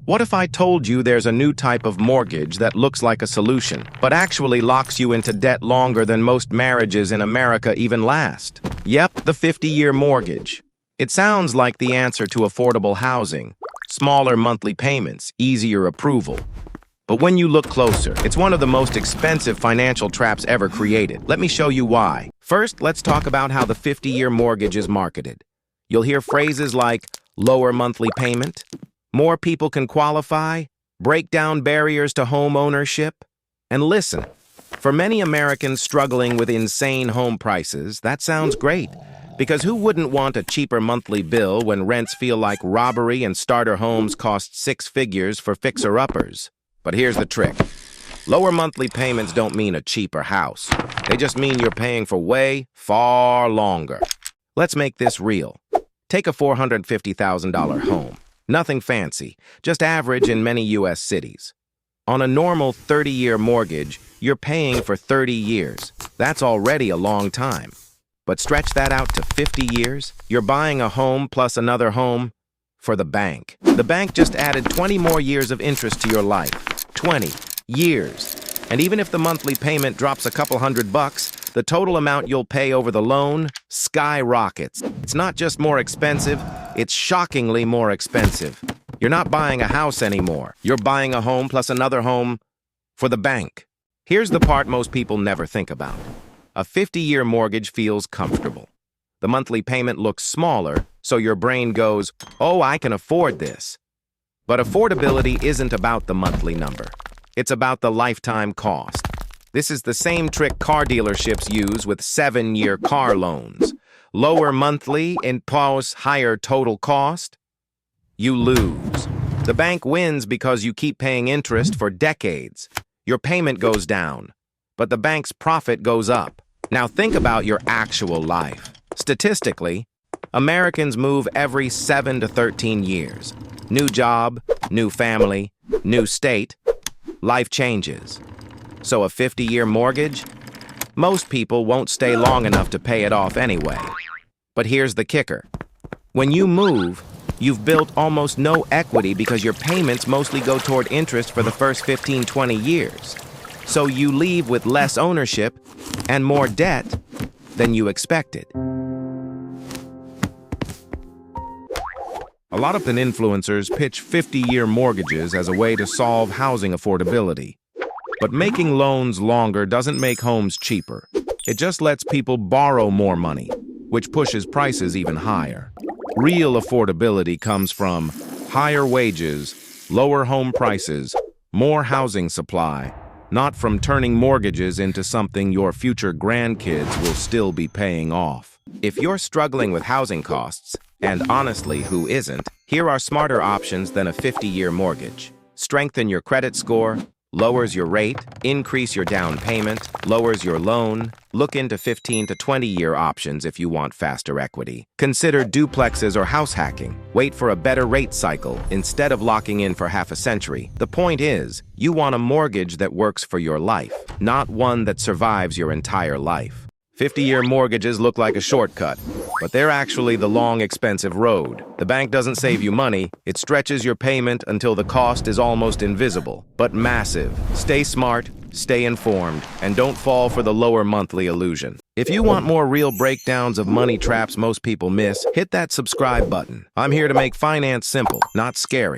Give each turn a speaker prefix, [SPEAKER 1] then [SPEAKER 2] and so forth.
[SPEAKER 1] What if I told you there's a new type of mortgage that looks like a solution, but actually locks you into debt longer than most marriages in America even last? Yep, the 50-year mortgage. It sounds like the answer to affordable housing. Smaller monthly payments, easier approval. But when you look closer, it's one of the most expensive financial traps ever created. Let me show you why. First, let's talk about how the 50-year mortgage is marketed. You'll hear phrases like lower monthly payment, more people can qualify, break down barriers to home ownership. And listen, for many Americans struggling with insane home prices, that sounds great. Because who wouldn't want a cheaper monthly bill when rents feel like robbery and starter homes cost six figures for fixer-uppers? But here's the trick. Lower monthly payments don't mean a cheaper house. They just mean you're paying for way far longer. Let's make this real. Take a $450,000 home. Nothing fancy, just average in many U.S. cities. On a normal 30-year mortgage, you're paying for 30 years. That's already a long time. But stretch that out to 50 years, you're buying a home plus another home for the bank. The bank just added 20 more years of interest to your life. 20 years. And even if the monthly payment drops a couple $100, the total amount you'll pay over the loan skyrockets. It's not just more expensive, it's shockingly more expensive. You're not buying a house anymore. You're buying a home plus another home for the bank. Here's the part most people never think about. A 50-year mortgage feels comfortable. The monthly payment looks smaller, so your brain goes, oh, I can afford this. But affordability isn't about the monthly number. It's about the lifetime cost. This is the same trick car dealerships use with 7-year car loans. Lower monthly impose higher total cost. You lose. The bank wins because you keep paying interest for decades. Your payment goes down, but the bank's profit goes up. Now think about your actual life. Statistically, Americans move every 7 to 13 years. New job, new family, new state. Life changes. So a 50-year mortgage? Most people won't stay long enough to pay it off anyway. But here's the kicker. When you move, you've built almost no equity because your payments mostly go toward interest for the first 15, 20 years. So you leave with less ownership and more debt than you expected. A lot of influencers pitch 50-year mortgages as a way to solve housing affordability. But making loans longer doesn't make homes cheaper. It just lets people borrow more money, which pushes prices even higher. Real affordability comes from higher wages, lower home prices, more housing supply, not from turning mortgages into something your future grandkids will still be paying off. If you're struggling with housing costs, and honestly, who isn't, here are smarter options than a 50-year mortgage. Strengthen your credit score, lowers your rate, increase your down payment, lowers your loan. Look into 15 to 20-year options if you want faster equity. Consider duplexes or house hacking. Wait for a better rate cycle instead of locking in for half a century. The point is, you want a mortgage that works for your life, not one that survives your entire life. 50-year mortgages look like a shortcut, but they're actually the long, expensive road. The bank doesn't save you money, it stretches your payment until the cost is almost invisible, but massive. Stay smart, stay informed, and don't fall for the lower monthly illusion. If you want more real breakdowns of money traps most people miss, hit that subscribe button. I'm here to make finance simple, not scary.